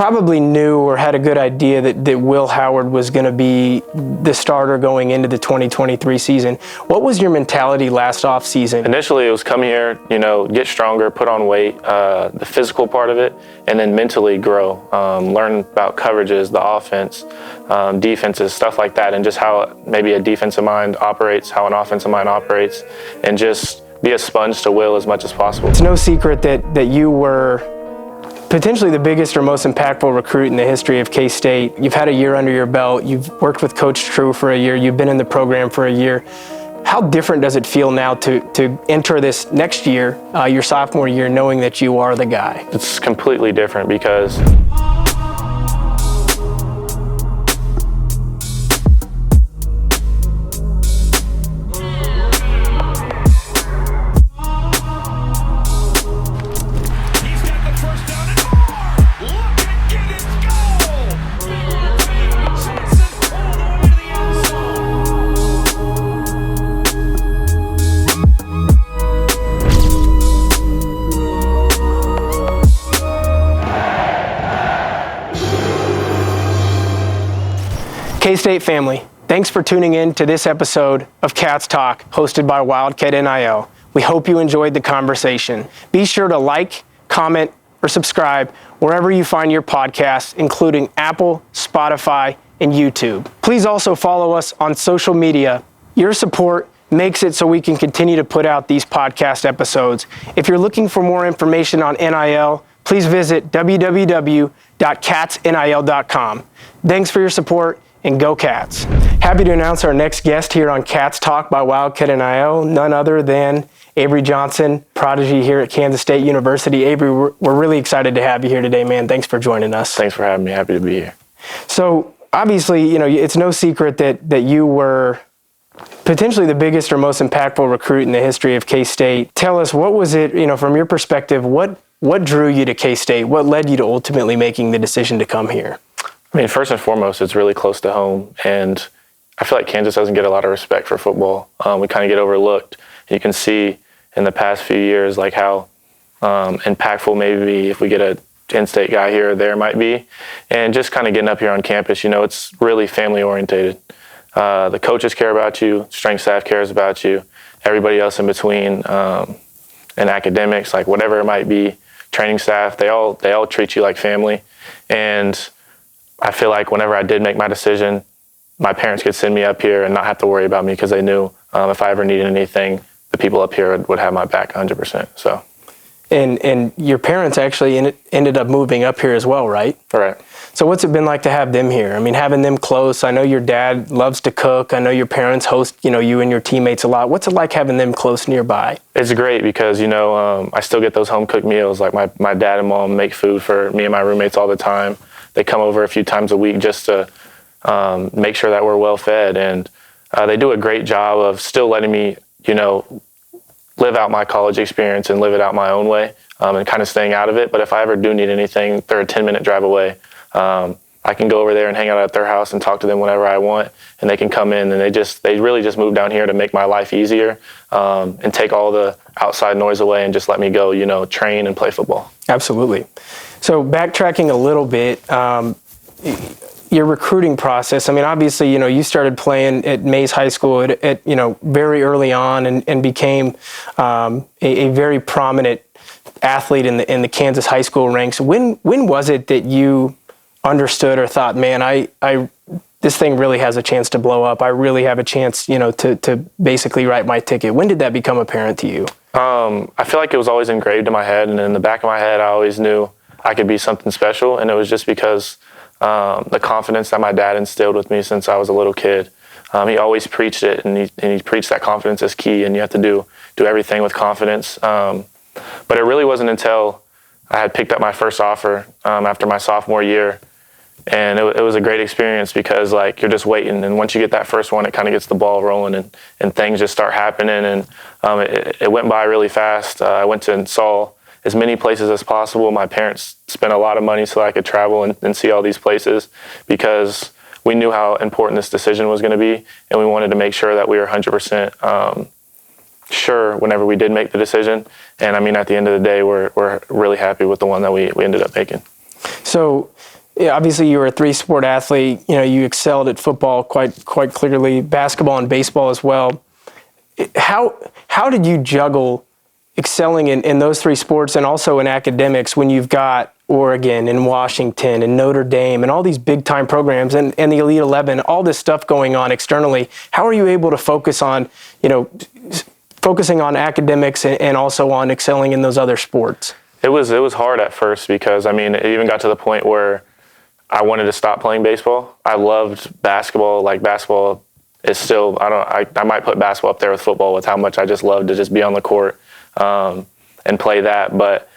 probably knew or had a good idea that Will Howard was going to be the starter going into the 2023 season. What was your mentality last offseason? Initially, it was come here, get stronger, put on weight, the physical part of it, and then mentally grow, learn about coverages, the offense, defenses, stuff like that, and just how maybe a defensive mind operates, how an offensive mind operates, and just be a sponge to Will as much as possible. It's no secret that you were potentially the biggest or most impactful recruit in the history of K-State. You've had a year under your belt. You've worked with Coach True for a year. You've been in the program for a year. How different does it feel now to enter this next year, your sophomore year, knowing that you are the guy? It's completely different because K-State family, thanks for tuning in to this episode of Cats Talk, hosted by Wildcat NIL. We hope you enjoyed the conversation. Be sure to like, comment, or subscribe wherever you find your podcasts, including Apple, Spotify, and YouTube. Please also follow us on social media. Your support makes it so we can continue to put out these podcast episodes. If you're looking for more information on NIL, please visit www.catsnil.com. Thanks for your support, and go Cats. Happy to announce our next guest here on Cats Talk by Wildcat NIL, none other than Avery Johnson, prodigy here at Kansas State University. Avery, we're really excited to have you here today, man. Thanks for joining us. Thanks for having me. Happy to be here. So obviously, it's no secret that you were potentially the biggest or most impactful recruit in the history of K-State. Tell us, what was it, from your perspective, what drew you to K-State? What led you to ultimately making the decision to come here? I mean, first and foremost, it's really close to home, and I feel like Kansas doesn't get a lot of respect for football. We kind of get overlooked. You can see in the past few years like how impactful maybe if we get a in-state guy here or there might be, and just kind of getting up here on campus, it's really family-orientated. The coaches care about you, strength staff cares about you, everybody else in between, and academics, like whatever it might be, training staff, they all treat you like family. And I feel like whenever I did make my decision, my parents could send me up here and not have to worry about me because they knew if I ever needed anything, the people up here would have my back 100%. So. And your parents actually ended up moving up here as well, right? Right. So what's it been like to have them here? I mean, having them close. I know your dad loves to cook. I know your parents host, you and your teammates a lot. What's it like having them close nearby? It's great because, I still get those home-cooked meals. Like my dad and mom make food for me and my roommates all the time. They come over a few times a week just to make sure that we're well fed. And they do a great job of still letting me, live out my college experience and live it out my own way and kind of staying out of it. But if I ever do need anything, they're a 10-minute drive away. I can go over there and hang out at their house and talk to them whenever I want. And they can come in, and they really just moved down here to make my life easier and take all the outside noise away and just let me go, train and play football. Absolutely. So backtracking a little bit, your recruiting process, I mean, obviously, you started playing at Mays High School at very early on and became a very prominent athlete in the Kansas high school ranks. When was it that you understood or thought, man, I this thing really has a chance to blow up. I really have a chance, to basically write my ticket. When did that become apparent to you? I feel like it was always engraved in my head, and in the back of my head, I always knew I could be something special, and it was just because the confidence that my dad instilled with me since I was a little kid. He always preached it, and he preached that confidence is key, and you have to do everything with confidence. But it really wasn't until I had picked up my first offer after my sophomore year, and it was a great experience because you're just waiting, and once you get that first one, it kind of gets the ball rolling, and things just start happening, and it went by really fast. I went to and saw as many places as possible. My parents spent a lot of money so I could travel and see all these places because we knew how important this decision was going to be, and we wanted to make sure that we were 100% sure whenever we did make the decision. And I mean, at the end of the day, we're really happy with the one that we ended up making. So, yeah, obviously you were a three-sport athlete. You know, you excelled at football quite clearly, basketball and baseball as well. How did you juggle excelling in those three sports and also in academics when you've got Oregon and Washington and Notre Dame and all these big-time programs and the Elite 11, all this stuff going on externally? How are you able to focus on, focusing on academics and also on excelling in those other sports? It was hard at first because, it even got to the point where I wanted to stop playing baseball. I loved basketball. Like, basketball is still, I might put basketball up there with football with how much I just love to just be on the court and play that. But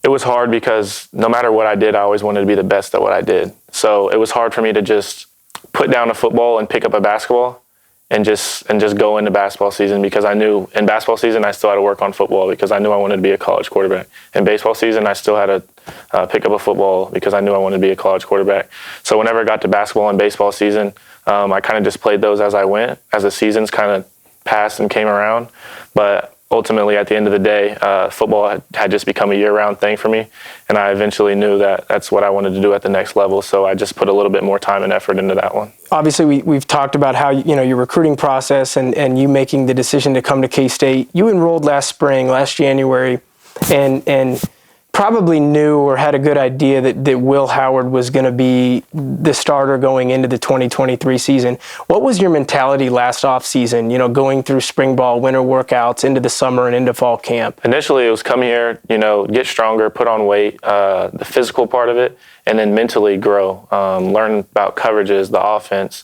it was hard because no matter what I did, I always wanted to be the best at what I did. So it was hard for me to just put down a football and pick up a basketball and just go into basketball season, because I knew in basketball season I still had to work on football because I knew I wanted to be a college quarterback. In baseball season, I still had to pick up a football because I knew I wanted to be a college quarterback. So whenever I got to basketball and baseball season, I kind of just played those as I went, as the seasons kind of passed and came around. But ultimately, at the end of the day, football had just become a year-round thing for me, and I eventually knew that that's what I wanted to do at the next level, so I just put a little bit more time and effort into that one. Obviously, we've talked about how your recruiting process and you making the decision to come to K-State. You enrolled last January, and probably knew or had a good idea that Will Howard was going to be the starter going into the 2023 season. What was your mentality last offseason, going through spring ball, winter workouts, into the summer and into fall camp? Initially, it was come here, get stronger, put on weight, the physical part of it, and then mentally grow, learn about coverages, the offense,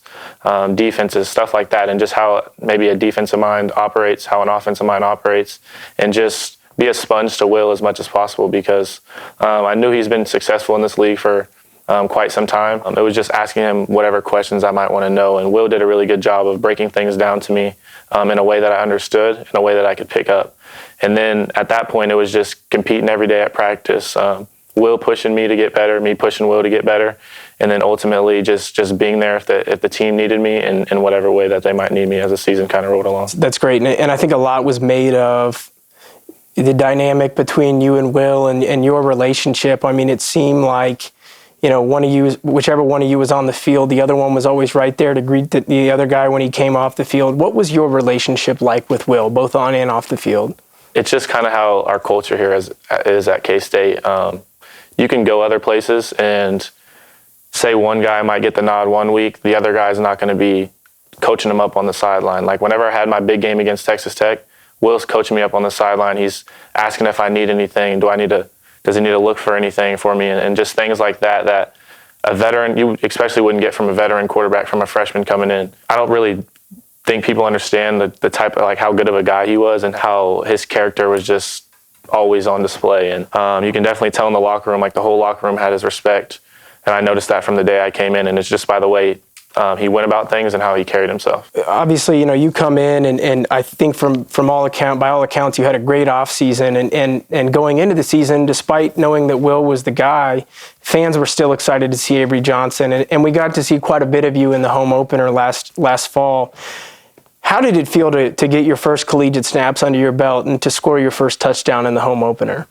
defenses, stuff like that, and just how maybe a defensive mind operates, how an offensive mind operates, and just be a sponge to Will as much as possible, because I knew he's been successful in this league for quite some time. It was just asking him whatever questions I might want to know, and Will did a really good job of breaking things down to me in a way that I understood, in a way that I could pick up. And then at that point, it was just competing every day at practice, Will pushing me to get better, me pushing Will to get better, and then ultimately just being there if the team needed me in whatever way that they might need me as the season kind of rolled along. That's great, and I think a lot was made of the dynamic between you and Will and your relationship. It seemed like, whichever one of you was on the field, the other one was always right there to greet the other guy when he came off the field. What was your relationship like with Will, both on and off the field? It's just kind of how our culture here is at K-State. You can go other places and say one guy might get the nod one week, the other guy's not going to be coaching him up on the sideline. Like, whenever I had my big game against Texas Tech, Will's coaching me up on the sideline. He's asking if I need anything. Does he need to look for anything for me? And just things like that a veteran, you especially wouldn't get from a veteran quarterback, from a freshman coming in. I don't really think people understand the type of, like, how good of a guy he was and how his character was just always on display. And you can definitely tell in the locker room, like, the whole locker room had his respect. And I noticed that from the day I came in, and it's just by the way he went about things and how he carried himself. Obviously, you come in and I think by all accounts, you had a great offseason. And going into the season, despite knowing that Will was the guy, fans were still excited to see Avery Johnson. And we got to see quite a bit of you in the home opener last fall. How did it feel to get your first collegiate snaps under your belt and to score your first touchdown in the home opener?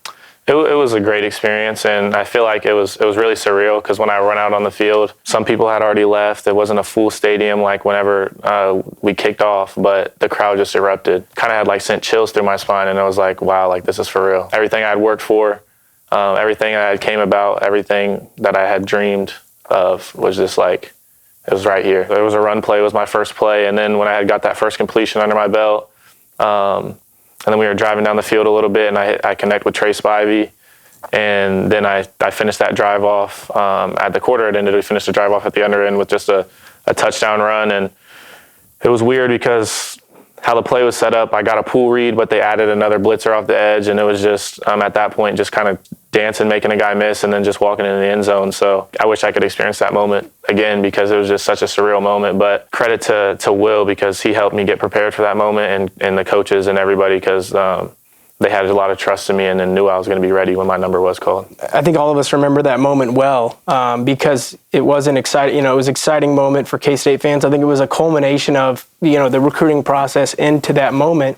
It was a great experience, and I feel like it was really surreal, because when I run out on the field, some people had already left. It wasn't a full stadium like whenever we kicked off, but the crowd just erupted. Kind of had sent chills through my spine, and I was like, wow, like, this is for real. Everything I had worked for, everything I had came about, everything that I had dreamed of was just like, it was right here. There was a run play, it was my first play, and then when I had got that first completion under my belt, and then we were driving down the field a little bit, and I connect with Trace Spivey, and then I finished that drive off at the quarter end. We finished the drive off at the under end with just a touchdown run, and it was weird because how the play was set up, I got a pool read, but they added another blitzer off the edge, and it was just at that point just kind of dancing, making a guy miss, and then just walking into the end zone. So I wish I could experience that moment again, because it was just such a surreal moment. But credit to Will, because he helped me get prepared for that moment, and the coaches and everybody, because they had a lot of trust in me and then knew I was going to be ready when my number was called. I think all of us remember that moment well, because it was an exciting, it was an exciting moment for K-State fans. I think it was a culmination of, the recruiting process into that moment.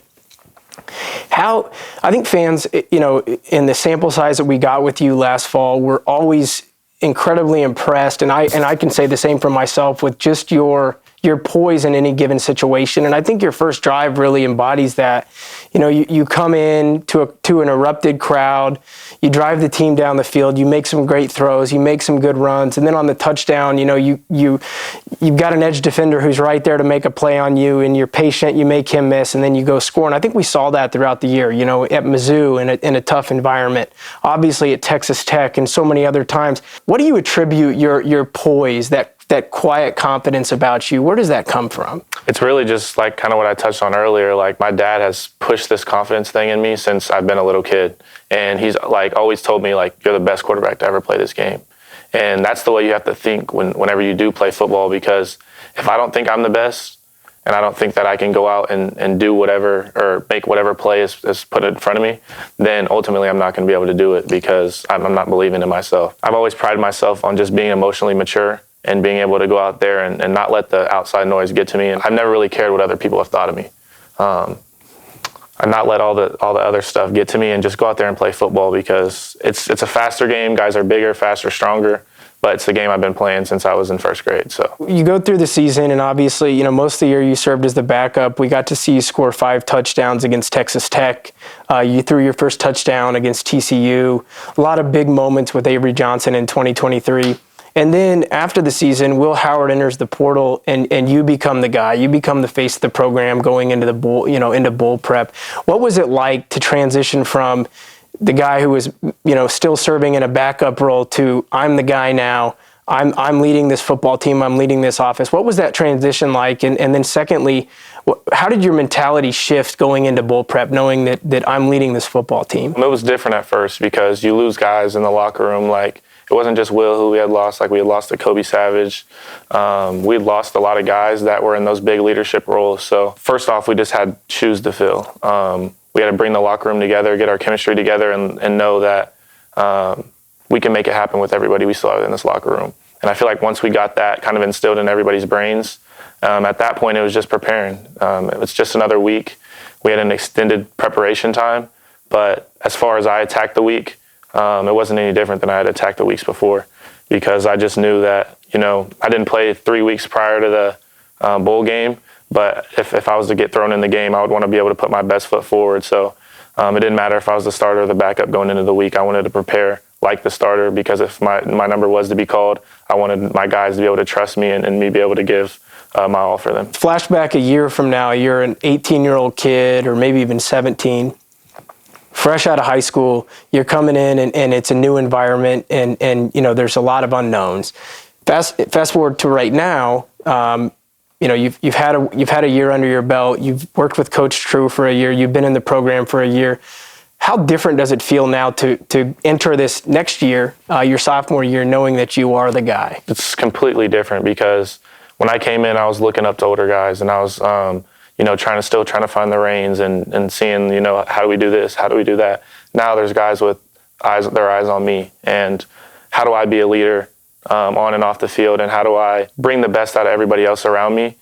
I think fans, in the sample size that we got with you last fall, were always incredibly impressed, and I can say the same for myself, with just your poise in any given situation. And I think your first drive really embodies that. You come in to an erupted crowd, you drive the team down the field, you make some great throws, you make some good runs, and then on the touchdown, you've got an edge defender who's right there to make a play on you, and you're patient, you make him miss, and then you go score. And I think we saw that throughout the year, at Mizzou in a tough environment, obviously at Texas Tech, and so many other times. What do you attribute your poise, that quiet confidence about you? Where does that come from? It's really just like kind of what I touched on earlier. Like, my dad has pushed this confidence thing in me since I've been a little kid. And he's like always told me, like, you're the best quarterback to ever play this game. And that's the way you have to think whenever you do play football, because if I don't think I'm the best, and I don't think that I can go out and do whatever or make whatever play is put in front of me, then ultimately I'm not going to be able to do it, because I'm not believing in myself. I've always prided myself on just being emotionally mature and being able to go out there and not let the outside noise get to me. And I've never really cared what other people have thought of me. I've not let all the other stuff get to me, and just go out there and play football, because it's a faster game. Guys are bigger, faster, stronger. But it's the game I've been playing since I was in first grade. So you go through the season, and obviously, most of the year you served as the backup. We got to see you score 5 touchdowns against Texas Tech. You threw your first touchdown against TCU. A lot of big moments with Avery Johnson in 2023. And then after the season, Will Howard enters the portal, and you become the guy. You become the face of the program going into the bowl, into bowl prep. What was it like to transition from the guy who was, still serving in a backup role to, I'm the guy now, I'm leading this football team, I'm leading this office? What was that transition like? And then secondly, how did your mentality shift going into bowl prep, knowing that I'm leading this football team? It was different at first, because you lose guys in the locker room. Like, it wasn't just Will who we had lost. Like, we had lost to Kobe Savage. We had lost a lot of guys that were in those big leadership roles. So first off, we just had shoes to fill. We had to bring the locker room together, get our chemistry together, and know that we can make it happen with everybody we still have in this locker room. And I feel like once we got that kind of instilled in everybody's brains, at that point it was just preparing. It was just another week. We had an extended preparation time, but as far as I attacked the week, it wasn't any different than I had attacked the weeks before, because I just knew that, I didn't play 3 weeks prior to the bowl game, but if I was to get thrown in the game, I would want to be able to put my best foot forward. So it didn't matter if I was the starter or the backup going into the week. I wanted to prepare like the starter, because if my number was to be called, I wanted my guys to be able to trust me and me be able to give my all for them. Flashback a year from now, you're an 18-year-old kid, or maybe even 17, fresh out of high school. You're coming in, and it's a new environment, and there's a lot of unknowns. Fast forward to right now. You've had a year under your belt. You've worked with Coach True for a year. You've been in the program for a year. How different does it feel now to enter this next year, your sophomore year, knowing that you are the guy? It's completely different, because when I came in, I was looking up to older guys, and I was trying to find the reins and seeing, how do we do this? How do we do that? Now there's guys with their eyes on me, and how do I be a leader on and off the field, and how do I bring the best out of everybody else around me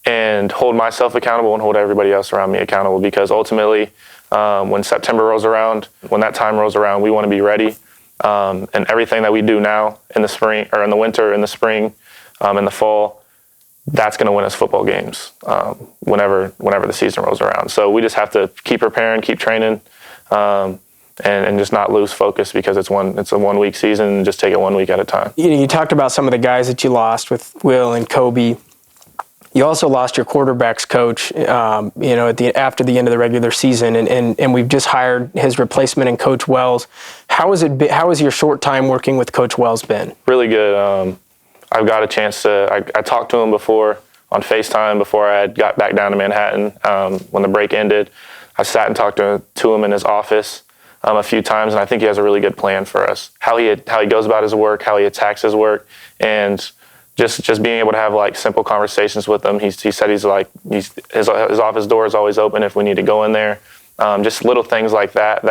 and hold myself accountable and hold everybody else around me accountable? Because ultimately, when September rolls around, when that time rolls around, we want to be ready. And everything that we do now in the spring, or in the winter, in the spring, in the fall, that's going to win us football games whenever the season rolls around. So we just have to keep preparing, keep training, and just not lose focus, because it's a 1 week season, and just take it 1 week at a time. You talked about some of the guys that you lost with Will and Kobe. You also lost your quarterbacks coach, after the end of the regular season, and we've just hired his replacement in Coach Wells. How has your short time working with Coach Wells been? Really good. I've got a chance to. I talked to him before on FaceTime before I had got back down to Manhattan when the break ended. I sat and talked to him in his office a few times, and I think he has a really good plan for us. How he goes about his work, how he attacks his work, and just being able to have like simple conversations with him. He said his office door is always open if we need to go in there. Just little things like that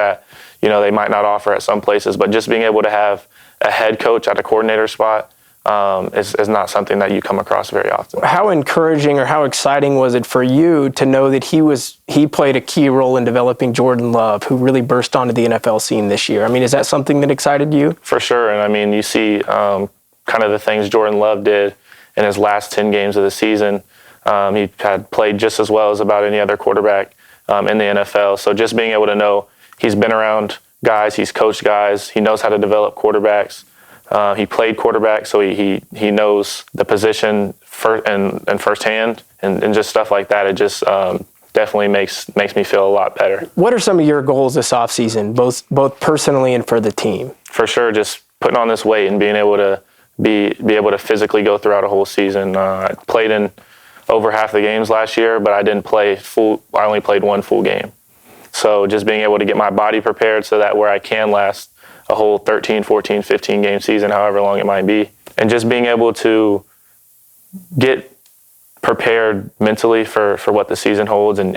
they might not offer at some places, but just being able to have a head coach at a coordinator spot is not something that you come across very often. How encouraging or how exciting was it for you to know that he played a key role in developing Jordan Love, who really burst onto the NFL scene this year? I mean, is that something that excited you? For sure. And I mean, you see kind of the things Jordan Love did in his last 10 games of the season. He had played just as well as about any other quarterback in the NFL. So just being able to know he's been around guys, he's coached guys, he knows how to develop quarterbacks. He played quarterback, so he knows the position and firsthand, and just stuff like that. It just definitely makes me feel a lot better. What are some of your goals this offseason, both personally and for the team? For sure, just putting on this weight and being able to be able to physically go throughout a whole season. I played in over half the games last year, but I didn't play full. I only played one full game. So just being able to get my body prepared so that where I can last a whole 13, 14, 15 game season, however long it might be. And just being able to get prepared mentally for what the season holds and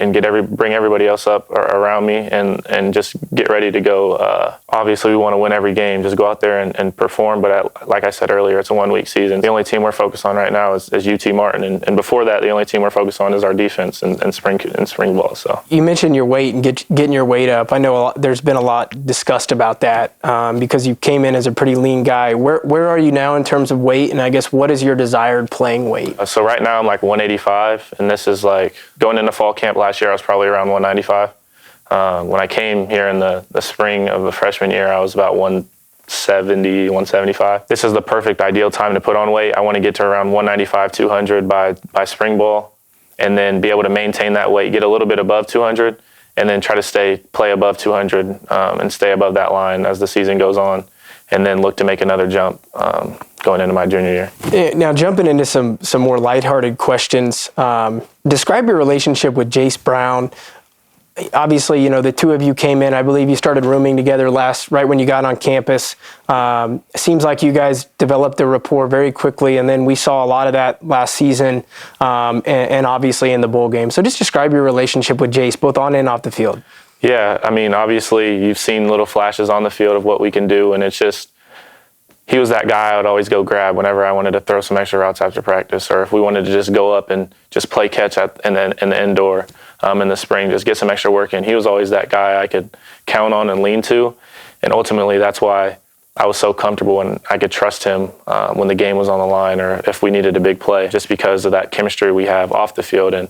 bring everybody else up around me and just get ready to go. Obviously, we want to win every game, just go out there and perform. But like I said earlier, it's a 1 week season. The only team we're focused on right now is UT Martin. And before that, the only team we're focused on is our defense and spring ball. So you mentioned your weight and getting your weight up. I know there's been a lot discussed about that because you came in as a pretty lean guy. Where are you now in terms of weight? And I guess what is your desired playing weight? So right now I'm like 185, and this is like going into fall camp last year, I was probably around 195. When I came here in the spring of the freshman year, I was about 170, 175. This is the perfect ideal time to put on weight. I want to get to around 195, 200 by spring ball, and then be able to maintain that weight, get a little bit above 200, and then try to play above 200 and stay above that line as the season goes on, and then look to make another jump going into my junior year. Now, jumping into some more lighthearted questions, describe your relationship with Jayce Brown. Obviously, the two of you came in. I believe you started rooming together right when you got on campus. Seems like you guys developed a rapport very quickly, and then we saw a lot of that last season and obviously in the bowl game. So just describe your relationship with Jayce, both on and off the field. Yeah, I mean, obviously you've seen little flashes on the field of what we can do, and it's just he was that guy I would always go grab whenever I wanted to throw some extra routes after practice, or if we wanted to just go up and just play catch in the indoor in the spring, just get some extra work in. He was always that guy I could count on and lean to, and ultimately that's why I was so comfortable and I could trust him when the game was on the line or if we needed a big play, just because of that chemistry we have off the field. And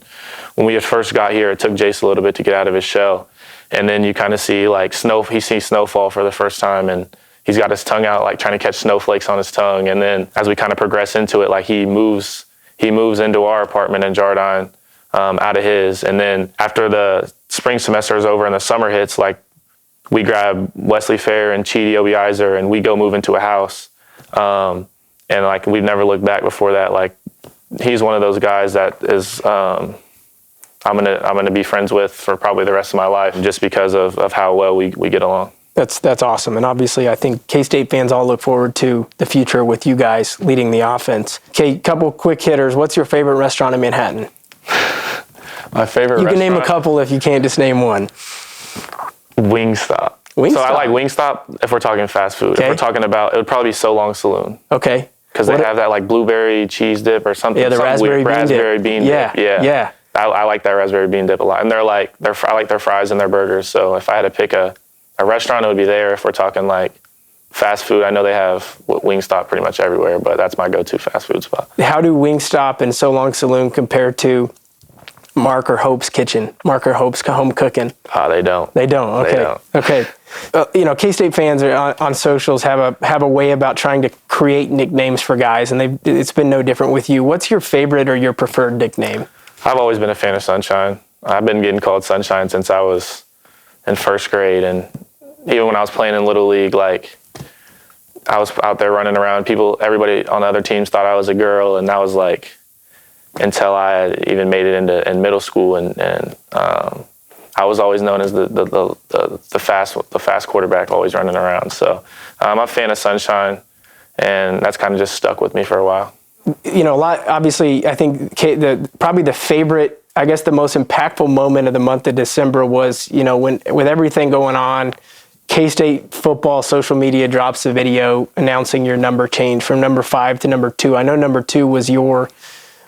when we first got here, it took Jayce a little bit to get out of his shell. And then you kind of see he sees snowfall for the first time, and he's got his tongue out, like trying to catch snowflakes on his tongue. And then as we kind of progress into it, like he moves into our apartment in Jardine out of his. And then after the spring semester is over and the summer hits, like we grab Wesley Fair and Chidi Obiizer and we go move into a house. And like we've never looked back before that. Like he's one of those guys that is I'm gonna be friends with for probably the rest of my life, just because of how well we get along. That's awesome. And obviously, I think K-State fans all look forward to the future with you guys leading the offense. Okay, couple quick hitters. What's your favorite restaurant in Manhattan? My favorite restaurant? You can name a couple if you can't just name one. Wingstop. Wingstop. So I like Wingstop if we're talking fast food. Okay. If we're talking about, it would probably be So Long Saloon. Okay. Because they have that like blueberry cheese dip or something. Yeah, the raspberry bean dip. Yeah. I like that raspberry bean dip a lot. And I like their fries and their burgers. So if I had to pick a restaurant, it would be there. If we're talking like fast food, I know they have Wingstop pretty much everywhere, but that's my go-to fast food spot. How do Wingstop and So Long Saloon compare to Mark or Hope's Kitchen, Mark or Hope's Home Cooking? They don't. They don't. Okay. They don't. Okay. K-State fans are on socials have a way about trying to create nicknames for guys, and it's been no different with you. What's your favorite or your preferred nickname? I've always been a fan of Sunshine. I've been getting called Sunshine since I was in first grade, and even when I was playing in Little League, like I was out there running around. Everybody on the other teams thought I was a girl, and that was like until I had even made it in middle school, and I was always known as the fast quarterback, always running around. So I'm a fan of Sunshine, and that's kind of just stuck with me for a while. A lot. Obviously, I think probably the favorite, I guess, the most impactful moment of the month of December was, when with everything going on, K-State football social media drops a video announcing your number change from number 5 to number 2. I know number 2 was your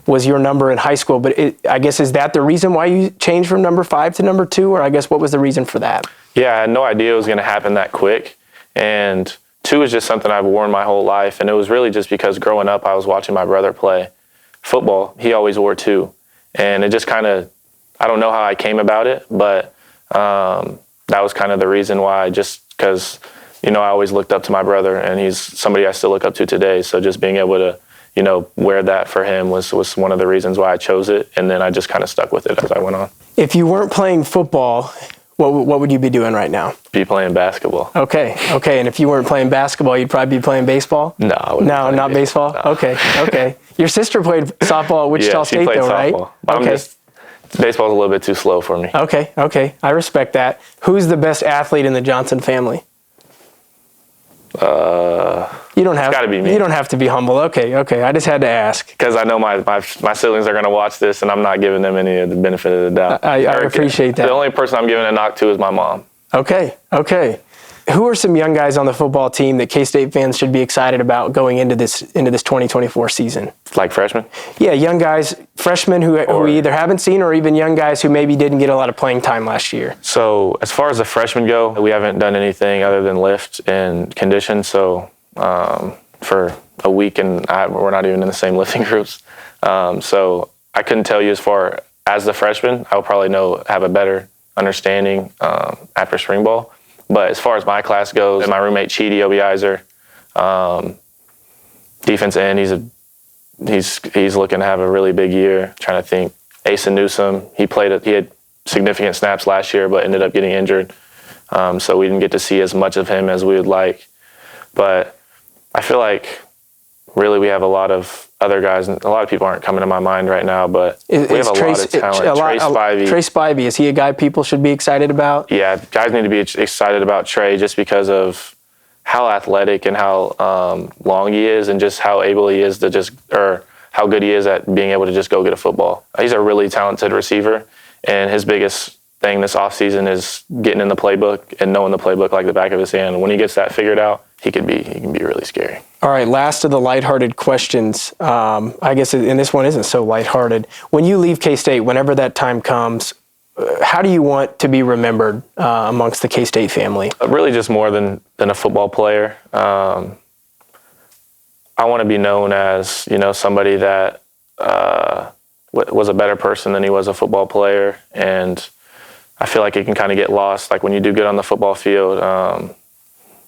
number in high school, but I guess, is that the reason why you changed from number 5 to number 2, or I guess what was the reason for that? Yeah, I had no idea it was going to happen that quick, and 2 is just something I've worn my whole life, and it was really just because growing up I was watching my brother play football. He always wore 2, and it just kind of, I don't know how I came about it, but that was kind of the reason why, just because, I always looked up to my brother, and he's somebody I still look up to today, so just being able to wear that for him was one of the reasons why I chose it, and then I just kind of stuck with it as I went on. If you weren't playing football, what would you be doing right now? Be playing basketball. Okay. And if you weren't playing basketball, you'd probably be playing baseball? No, I wouldn't. No, not baseball? No. Okay. Your sister played softball at Wichita State, though, right? Okay. Baseball's a little bit too slow for me. Okay. I respect that. Who's the best athlete in the Johnson family? You don't have. It's gotta be me. You don't have to be humble. Okay. I just had to ask because I know my siblings are going to watch this, and I'm not giving them any of the benefit of the doubt. I appreciate that. The only person I'm giving a knock to is my mom. Okay. Who are some young guys on the football team that K-State fans should be excited about going into this 2024 season? Like freshmen? Yeah, young guys, freshmen who we either haven't seen, or even young guys who maybe didn't get a lot of playing time last year. So as far as the freshmen go, we haven't done anything other than lift and condition. So for a week, and we're not even in the same lifting groups. So I couldn't tell you as far as the freshman. I'll probably have a better understanding after spring ball. But as far as my class goes, my roommate Chidi Obiizer, defense end, he's looking to have a really big year. Trying to think, Asa Newsome, he had significant snaps last year, but ended up getting injured, so we didn't get to see as much of him as we would like. But I feel like really we have a lot of other guys, and a lot of people aren't coming to my mind right now, but we have a lot of talent. Trey Spivey, is he a guy people should be excited about? Yeah, guys need to be excited about Trey just because of how athletic and how long he is, and just how able he is to how good he is at being able to just go get a football. He's a really talented receiver, and his biggest thing this offseason is getting in the playbook and knowing the playbook like the back of his hand. When he gets that figured out, he can be really scary. All right, last of the lighthearted questions. I guess, and this one isn't so lighthearted. When you leave K-State, whenever that time comes, how do you want to be remembered amongst the K-State family? Really just more than a football player. I want to be known as, somebody that was a better person than he was a football player. And I feel like it can kind of get lost. Like when you do good on the football field,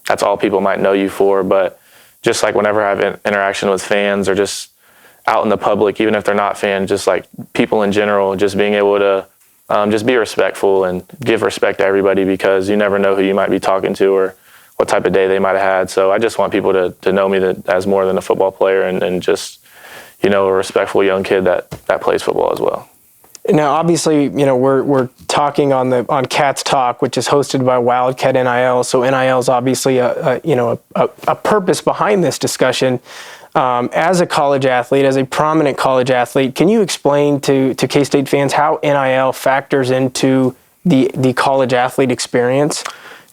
that's all people might know you for. But just like whenever I have interaction with fans or just out in the public, even if they're not fans, just like people in general, just being able to just be respectful and give respect to everybody, because you never know who you might be talking to or what type of day they might have had. So I just want people to know me as more than a football player, and just, a respectful young kid that plays football as well. Now, obviously, we're talking on Cats Talk, which is hosted by Wildcat NIL. So NIL is obviously a purpose behind this discussion. As a college athlete, as a prominent college athlete, can you explain to K-State fans how NIL factors into the college athlete experience?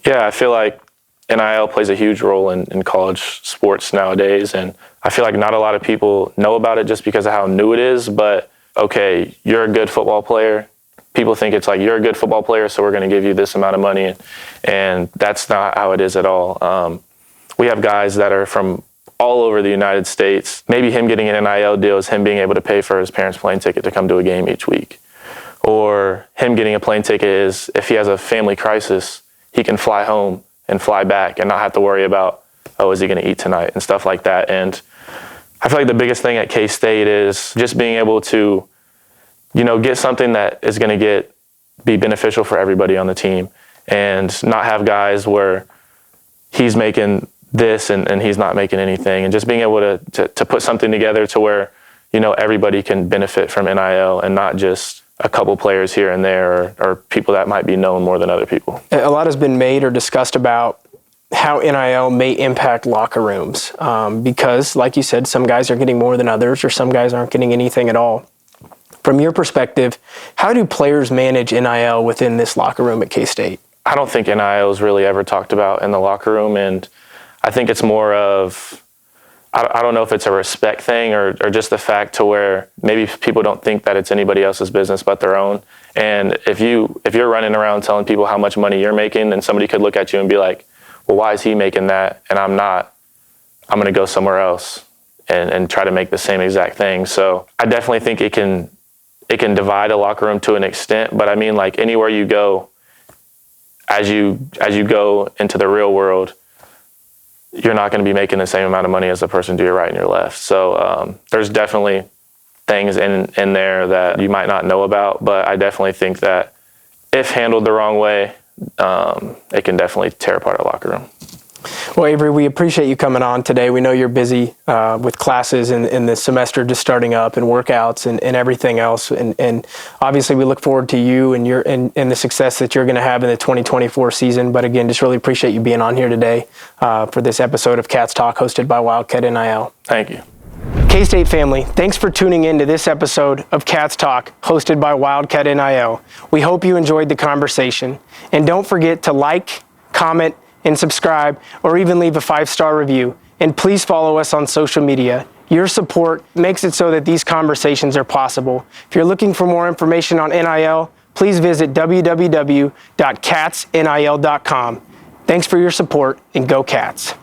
Yeah, I feel like NIL plays a huge role in college sports nowadays, and I feel like not a lot of people know about it just because of how new it is. But okay, you're a good football player. People think it's like, you're a good football player, so we're going to give you this amount of money, and that's not how it is at all. We have guys that are from all over the United States. Maybe him getting an NIL deal is him being able to pay for his parents' plane ticket to come to a game each week. Or him getting a plane ticket is, if he has a family crisis, he can fly home and fly back and not have to worry about, is he going to eat tonight, and stuff like that. And I feel like the biggest thing at K-State is just being able to, get something that is going to be beneficial for everybody on the team, and not have guys where he's making this and he's not making anything, and just being able to put something together to where, everybody can benefit from NIL, and not just a couple players here and there, or people that might be known more than other people. A lot has been made or discussed about how NIL may impact locker rooms, because, like you said, some guys are getting more than others, or some guys aren't getting anything at all. From your perspective, how do players manage NIL within this locker room at K-State? I don't think NIL is really ever talked about in the locker room, and I think it's more of, I don't know if it's a respect thing or just the fact to where maybe people don't think that it's anybody else's business but their own. And if you're running around telling people how much money you're making, then somebody could look at you and be like, well, why is he making that and I'm not? I'm going to go somewhere else and try to make the same exact thing. So I definitely think it can divide a locker room to an extent, but I mean, like, anywhere you go, as you go into the real world, you're not going to be making the same amount of money as the person to your right and your left. So there's definitely things in there that you might not know about, but I definitely think that if handled the wrong way, it can definitely tear apart a locker room. Well, Avery, we appreciate you coming on today. We know you're busy with classes and the semester just starting up and workouts and everything else. And obviously we look forward to you and the success that you're going to have in the 2024 season. But again, just really appreciate you being on here today for this episode of Cats Talk hosted by Wildcat NIL. Thank you. K-State family, thanks for tuning in to this episode of Cats Talk hosted by Wildcat NIL. We hope you enjoyed the conversation. And don't forget to like, comment, and subscribe, or even leave a 5-star review. And please follow us on social media. Your support makes it so that these conversations are possible. If you're looking for more information on NIL, please visit www.catsnil.com. Thanks for your support, and go Cats.